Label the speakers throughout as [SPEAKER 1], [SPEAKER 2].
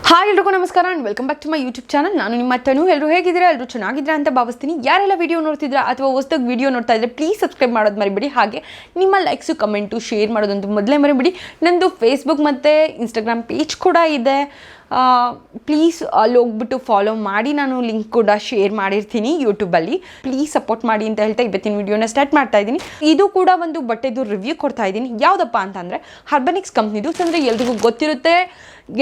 [SPEAKER 1] Hi ಎಲ್ರಿಗೂ ನಮಸ್ಕಾರ and welcome back to my YouTube channel. ನಾನು ನಿಮ್ಮ ತನು. ಎಲ್ಲರೂ ಹೇಗಿದ್ದೀರಾ? ಎಲ್ಲರೂ ಚೆನ್ನಾಗಿದ್ದೀರಾ ಅಂತ ಭಾವಿಸ್ತೀನಿ. ಯಾರೆಲ್ಲ ವೀಡಿಯೋ ನೋಡ್ತಿದ್ದೀರಾ ಅಥವಾ ಹೊಸದಾಗಿ ವೀಡಿಯೋ ನೋಡ್ತಾ ಇದ್ದರೆ ಪ್ಲೀಸ್ ಸಬ್ಸ್ಕ್ರೈಬ್ ಮಾಡೋದು ಮರಿಬೇಡಿ. ಹಾಗೆ ನಿಮ್ಮ ಲೈಕ್ಸು ಕಮೆಂಟು ಶೇರ್ ಮಾಡೋದಂತೂ ಮೊದಲೇ ಮರಿಬೇಡಿ. ನಂದು ಫೇಸ್ಬುಕ್ ಮತ್ತು ಇನ್ಸ್ಟಾಗ್ರಾಮ್ ಪೇಜ್ ಕೂಡ ಇದೆ. ಪ್ಲೀಸ್ ಅಲ್ಲಿ ಹೋಗ್ಬಿಟ್ಟು ಫಾಲೋ ಮಾಡಿ. ನಾನು ಲಿಂಕ್ ಕೂಡ ಶೇರ್ ಮಾಡಿರ್ತೀನಿ ಯೂಟ್ಯೂಬಲ್ಲಿ. ಪ್ಲೀಸ್ ಸಪೋರ್ಟ್ ಮಾಡಿ ಅಂತ ಹೇಳ್ತಾ ಇವತ್ತಿನ ವಿಡಿಯೋನ ಸ್ಟಾರ್ಟ್ ಮಾಡ್ತಾ ಇದ್ದೀನಿ. ಇದು ಕೂಡ ಒಂದು ಬಟ್ಟೆದು ರಿವ್ಯೂ ಕೊಡ್ತಾ ಇದ್ದೀನಿ. ಯಾವುದಪ್ಪ ಅಂತಂದರೆ ಹರ್ಬನಿಕ್ಸ್ ಕಂಪ್ನಿದು. ಅಂದರೆ ಎಲ್ರಿಗೂ ಗೊತ್ತಿರುತ್ತೆ,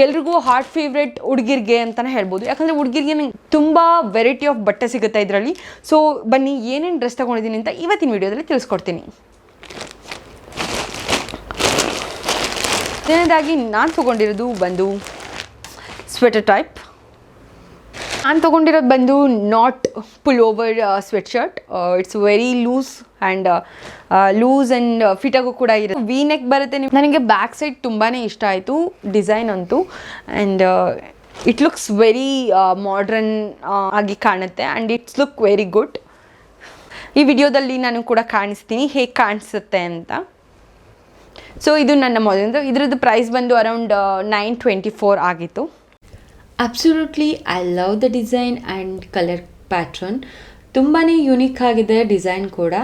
[SPEAKER 1] ಎಲ್ರಿಗೂ ಹಾರ್ಟ್ ಫೇವ್ರೇಟ್ ಹುಡುಗಿರಿಗೆ ಅಂತಲೇ ಹೇಳ್ಬೋದು. ಯಾಕಂದರೆ ಹುಡುಗಿರಿಗೆ ತುಂಬ ವೆರೈಟಿ ಆಫ್ ಬಟ್ಟೆ ಸಿಗುತ್ತೆ ಇದರಲ್ಲಿ. ಸೊ ಬನ್ನಿ ಏನೇನು ಡ್ರೆಸ್ ತೊಗೊಂಡಿದ್ದೀನಿ ಅಂತ ಇವತ್ತಿನ ವಿಡಿಯೋದಲ್ಲಿ ತಿಳಿಸ್ಕೊಡ್ತೀನಿ. ಮೊದಲನೇದಾಗಿ ನಾನು ತೊಗೊಂಡಿರೋದು ಬಂದು ಸ್ವೆಟರ್ ಟೈಪ್. ನಾನು ತೊಗೊಂಡಿರೋದು ಬಂದು not pullover sweatshirt. It's very loose and ಫಿಟಾಗೂ ಕೂಡ ಇರುತ್ತೆ. ವಿ ನೆಕ್ ಬರುತ್ತೆ. ನನಗೆ ಬ್ಯಾಕ್ ಸೈಡ್ ತುಂಬಾ ಇಷ್ಟ ಆಯಿತು ಡಿಸೈನ್ ಅಂತೂ. And it looks very modern ಆಗಿ ಕಾಣುತ್ತೆ and it's look very good. ಈ ವಿಡಿಯೋದಲ್ಲಿ ನಾನು ಕೂಡ ಕಾಣಿಸ್ತೀನಿ ಹೇಗೆ ಕಾಣಿಸುತ್ತೆ ಅಂತ. ಸೊ ಇದು ನನ್ನ ಮೊದಲಿಂದು. ಇದರದ್ದು ಪ್ರೈಸ್ ಬಂದು ಅರೌಂಡ್ $924 ಆಗಿತ್ತು.
[SPEAKER 2] Absolutely I love the design and colour pattern. ತುಂಬಾ ಯೂನಿಕ್ ಆಗಿದೆ. ಡಿಸೈನ್ ಕೂಡ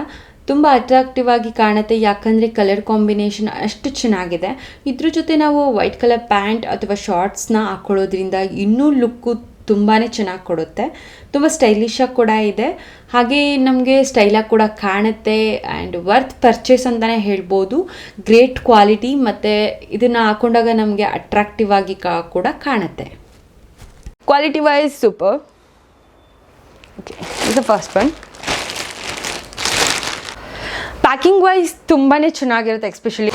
[SPEAKER 2] ತುಂಬ ಅಟ್ರಾಕ್ಟಿವ್ ಆಗಿ ಕಾಣುತ್ತೆ, ಯಾಕಂದರೆ ಕಲರ್ ಕಾಂಬಿನೇಷನ್ ಅಷ್ಟು ಚೆನ್ನಾಗಿದೆ. ಇದ್ರ ಜೊತೆ ನಾವು ವೈಟ್ ಕಲರ್ ಪ್ಯಾಂಟ್ ಅಥವಾ ಶಾರ್ಟ್ಸ್ನ ಹಾಕ್ಕೊಳ್ಳೋದ್ರಿಂದ ಇನ್ನೂ ಲುಕ್ಕು ತುಂಬಾ ಚೆನ್ನಾಗಿ ಕೊಡುತ್ತೆ. ತುಂಬ ಸ್ಟೈಲಿಶಾಗಿ ಕೂಡ ಇದೆ. ಹಾಗೆ ನಮಗೆ ಸ್ಟೈಲಾಗಿ ಕೂಡ ಕಾಣುತ್ತೆ ಆ್ಯಂಡ್ ವರ್ತ್ ಪರ್ಚೇಸ್ ಅಂತಲೇ ಹೇಳ್ಬೋದು. ಗ್ರೇಟ್ ಕ್ವಾಲಿಟಿ ಮತ್ತು ಇದನ್ನು ಹಾಕೊಂಡಾಗ ನಮಗೆ ಅಟ್ರಾಕ್ಟಿವ್ ಆಗಿ ಕೂಡ ಕಾಣುತ್ತೆ.
[SPEAKER 1] Quality wise super. ಓಕೆ, ಇದು ಫಸ್ಟ್ ಒನ್. ಪ್ಯಾಕಿಂಗ್ ವೈಸ್ ತುಂಬಾ ಚೆನ್ನಾಗಿರುತ್ತೆ. ಎಸ್ಪೆಷಲಿ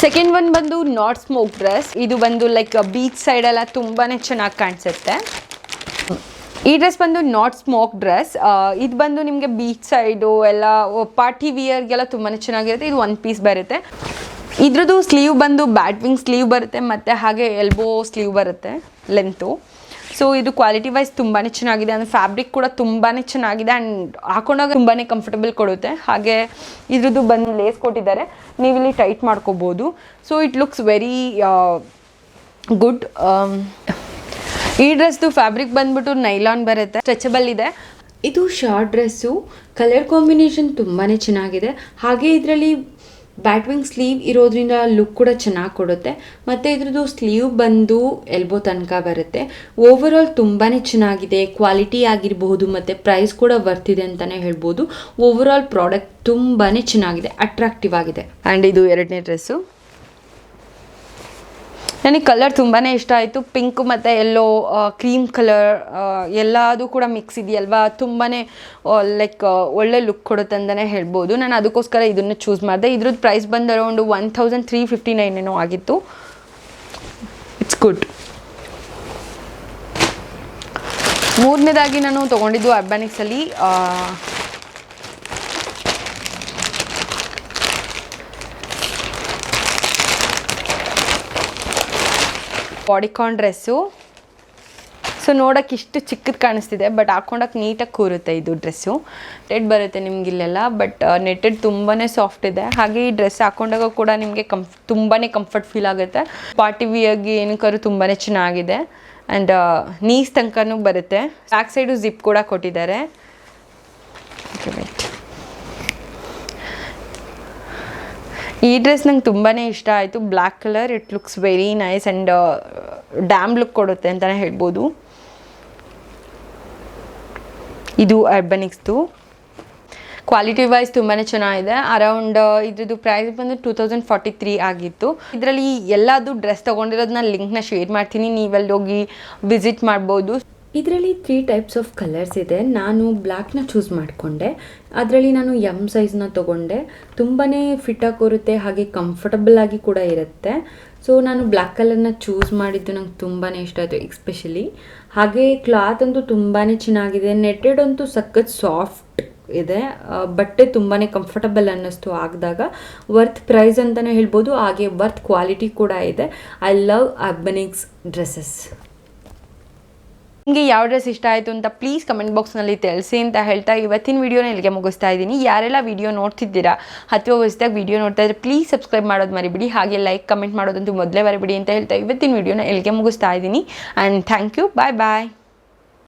[SPEAKER 1] ಸೆಕೆಂಡ್ ಒನ್ ಬಂದು ನಾಟ್ ಸ್ಮೋಕ್ ಡ್ರೆಸ್. ಇದು ಬಂದು ಲೈಕ್ ಬೀಚ್ ಸೈಡೆಲ್ಲ ತುಂಬಾ ಚೆನ್ನಾಗಿ ಕಾಣಿಸುತ್ತೆ. ಈ ಡ್ರೆಸ್ ಬಂದು ನಾಟ್ ಸ್ಮೋಕ್ ಡ್ರೆಸ್. ಇದು ಬಂದು ನಿಮಗೆ ಬೀಚ್ ಸೈಡು ಎಲ್ಲ ಪಾರ್ಟಿ ವಿಯರ್ಗೆಲ್ಲ ತುಂಬಾ ಚೆನ್ನಾಗಿರುತ್ತೆ. ಇದು ಒನ್ ಪೀಸ್ ಬರುತ್ತೆ. ಇದ್ರದ್ದು ಸ್ಲೀವ್ ಬಂದು ಬ್ಯಾಟ್ವಿಂಗ್ ಸ್ಲೀವ್ ಬರುತ್ತೆ ಮತ್ತು ಹಾಗೆ ಎಲ್ಬೋ ಸ್ಲೀವ್ ಬರುತ್ತೆ ಲೆಂತು. ಸೊ ಇದು ಕ್ವಾಲಿಟಿ ವೈಸ್ ತುಂಬಾ ಚೆನ್ನಾಗಿದೆ. ಅಂದರೆ ಫ್ಯಾಬ್ರಿಕ್ ಕೂಡ ತುಂಬಾ ಚೆನ್ನಾಗಿದೆ ಆ್ಯಂಡ್ ಹಾಕೊಂಡಾಗ ತುಂಬಾ ಕಂಫರ್ಟಬಲ್ ಕೊಡುತ್ತೆ. ಹಾಗೆ ಇದ್ರದ್ದು ಬಂದು ಲೇಸ್ ಕೊಟ್ಟಿದ್ದಾರೆ, ನೀವಿಲ್ಲಿ ಟೈಟ್ ಮಾಡ್ಕೋಬೋದು. So it looks very good. ಈ ಡ್ರೆಸ್ದು ಫ್ಯಾಬ್ರಿಕ್ ಬಂದ್ಬಿಟ್ಟು ನೈಲಾನ್ ಬರುತ್ತೆ, ಸ್ಟ್ರೆಚಬಲ್ ಇದೆ.
[SPEAKER 2] ಇದು ಶಾರ್ಟ್ ಡ್ರೆಸ್ಸು. ಕಲರ್ ಕಾಂಬಿನೇಷನ್ ತುಂಬಾ ಚೆನ್ನಾಗಿದೆ. ಹಾಗೆ ಇದರಲ್ಲಿ ಬ್ಯಾಟ್ವಿಂಗ್ ಸ್ಲೀವ್ ಇರೋದ್ರಿಂದ ಲುಕ್ ಕೂಡ ಚೆನ್ನಾಗಿ ಕೊಡುತ್ತೆ. ಮತ್ತು ಇದ್ರದ್ದು ಸ್ಲೀವ್ ಬಂದು ಎಲ್ಬೋ ತನಕ ಬರುತ್ತೆ. ಓವರ್ ಆಲ್ ತುಂಬಾ ಚೆನ್ನಾಗಿದೆ. ಕ್ವಾಲಿಟಿ ಆಗಿರಬಹುದು ಮತ್ತು ಪ್ರೈಸ್ ಕೂಡ ವರ್ತಿದೆ ಅಂತಲೇ ಹೇಳ್ಬೋದು. ಓವರ್ ಆಲ್ ಪ್ರಾಡಕ್ಟ್ ತುಂಬಾ ಚೆನ್ನಾಗಿದೆ, ಅಟ್ರಾಕ್ಟಿವ್ ಆಗಿದೆ.
[SPEAKER 1] ಆ್ಯಂಡ್ ಇದು ಎರಡನೇ ಡ್ರೆಸ್ಸು. ನನಗೆ ಕಲರ್ ತುಂಬಾ ಇಷ್ಟ ಆಯಿತು. ಪಿಂಕ್ ಮತ್ತು ಎಲ್ಲೋ ಕ್ರೀಮ್ ಕಲರ್ ಎಲ್ಲದೂ ಕೂಡ ಮಿಕ್ಸ್ ಇದೆಯಲ್ವಾ, ತುಂಬಾ ಲೈಕ್ ಒಳ್ಳೆ ಲುಕ್ ಕೊಡುತ್ತೆ ಅಂತಲೇ ಹೇಳ್ಬೋದು. ನಾನು ಅದಕ್ಕೋಸ್ಕರ ಇದನ್ನು ಚೂಸ್ ಮಾಡಿದೆ. ಇದ್ರದ್ದು ಪ್ರೈಸ್ ಬಂದು ಅರೌಂಡ್ 1359 ಏನೋ ಆಗಿತ್ತು. It's good. ಮೂರನೇದಾಗಿ ನಾನು ತೊಗೊಂಡಿದ್ದು ಅರ್ಬನಿಕ್ಸಲ್ಲಿ ಬಾಡಿಕಾನ್ ಡ್ರೆಸ್ಸು. ಸೊ ನೋಡೋಕ್ಕೆ ಇಷ್ಟು ಚಿಕ್ಕದು ಕಾಣಿಸ್ತಿದೆ, ಬಟ್ ಹಾಕೊಂಡೋಕೆ ನೀಟಾಗಿ ಕೂರುತ್ತೆ. ಇದು ಡ್ರೆಸ್ಸು ನೆಟ್ಟೆಡ್ ಬರುತ್ತೆ ನಿಮಗಿಲ್ಲೆಲ್ಲ, ಬಟ್ ನೆಟ್ಟೆಡ್ ತುಂಬಾ ಸಾಫ್ಟ್ ಇದೆ. ಹಾಗೆ ಈ ಡ್ರೆಸ್ ಹಾಕೊಂಡಾಗ ಕೂಡ ನಿಮಗೆ ತುಂಬಾ ಕಂಫರ್ಟ್ ಫೀಲ್ ಆಗುತ್ತೆ. ಪಾರ್ಟಿ ವಿಯರ್ಗೆ ಏನಕ್ಕಾದ್ರೂ ತುಂಬಾ ಚೆನ್ನಾಗಿದೆ. ಆ್ಯಂಡ್ ನೀಸ್ ತನಕನೂ ಬರುತ್ತೆ. ಬ್ಯಾಕ್ ಸೈಡು ಜಿಪ್ ಕೂಡ ಕೊಟ್ಟಿದ್ದಾರೆ. ಈ ಡ್ರೆಸ್ ನಂಗೆ ತುಂಬಾ ಇಷ್ಟ ಆಯಿತು. Black colour. It looks very nice and dam look ಕೊಡುತ್ತೆ ಅಂತಲೇ ಹೇಳ್ಬೋದು. ಇದು ಅರ್ಬನಿಕ್ಸ್ದು. ಕ್ವಾಲಿಟಿ ವೈಸ್ ತುಂಬಾ ಚೆನ್ನಾಗಿದೆ. ಅರೌಂಡ್ ಇದ್ರದ್ದು ಪ್ರೈಸ್ ಬಂದು 2043 ಆಗಿತ್ತು. ಇದರಲ್ಲಿ ಎಲ್ಲದು ಡ್ರೆಸ್ ತೊಗೊಂಡಿರೋದನ್ನ ಲಿಂಕ್ನ ಶೇರ್ ಮಾಡ್ತೀನಿ, ನೀವಲ್ಲಿ ಹೋಗಿ ವಿಸಿಟ್ ಮಾಡ್ಬೋದು.
[SPEAKER 2] ಇದರಲ್ಲಿ 3 ಟೈಪ್ಸ್ ಆಫ್ ಕಲರ್ಸ್ ಇದೆ. ನಾನು ಬ್ಲ್ಯಾಕ್ನ ಚೂಸ್ ಮಾಡಿಕೊಂಡೆ. ಅದರಲ್ಲಿ ನಾನು ಎಮ್ ಸೈಜ್ನ ತೊಗೊಂಡೆ. ತುಂಬಾ ಫಿಟ್ಟಾಗಿ ಕೂರುತ್ತೆ, ಹಾಗೆ ಕಂಫರ್ಟಬಲ್ ಆಗಿ ಕೂಡ ಇರುತ್ತೆ. ಸೊ ನಾನು ಬ್ಲ್ಯಾಕ್ ಕಲರ್ನ ಚೂಸ್ ಮಾಡಿದ್ದು ನಂಗೆ ತುಂಬಾ ಇಷ್ಟ ಆಯಿತು ಎಸ್ಪೆಷಲಿ. ಹಾಗೆ ಕ್ಲಾತ್ ಅಂತೂ ತುಂಬಾ ಚೆನ್ನಾಗಿದೆ. ನೆಟ್ಟೆಡ್ ಅಂತೂ ಸಖತ್ ಸಾಫ್ಟ್ ಇದೆ. ಬಟ್ಟೆ ತುಂಬಾ ಕಂಫರ್ಟಬಲ್ ಅನ್ನಿಸ್ತು ಹಾಕಿದಾಗ. ವರ್ತ್ ಪ್ರೈಸ್ ಅಂತಲೇ ಹೇಳ್ಬೋದು. ಹಾಗೆ ವರ್ತ್ ಕ್ವಾಲಿಟಿ ಕೂಡ ಇದೆ. I love Urbanic's dresses.
[SPEAKER 1] ನಿಮಗೆ ಯಾವ ಡ್ರೆಸ್ ಇಷ್ಟ ಆಯಿತು ಅಂತ ಪ್ಲೀಸ್ ಕಮೆಂಟ್ ಬಾಕ್ಸ್ನಲ್ಲಿ ತಿಳಿಸಿ ಅಂತ ಹೇಳ್ತಾ ಇವತ್ತಿನ ವೀಡಿಯೋನ ಇಲ್ಲಿಗೆ ಮುಗಿಸ್ತಾ ಇದ್ದೀನಿ. ಯಾರೆಲ್ಲ ವೀಡಿಯೋ ನೋಡ್ತಿದ್ದೀರಾ ಅಥವಾ ಹೊಸದಾಗಿ ವೀಡಿಯೋ ನೋಡ್ತಾ ಇದ್ರೆ ಪ್ಲೀಸ್ ಸಬ್ಸ್ಕ್ರೈಬ್ ಮಾಡೋದು ಮರಿಬಿಡಿ, ಹಾಗೆ ಲೈಕ್ ಕಮೆಂಟ್ ಮಾಡೋದಂತೂ ಮೊದಲೇ ಮರಿಬಿಡಿ ಅಂತ ಹೇಳ್ತಾ ಇವತ್ತಿನ ವೀಡಿಯೋನ ಇಲ್ಲಿಗೆ ಮುಗಿಸ್ತಾ ಇದ್ದೀನಿ. And thank you, bye bye.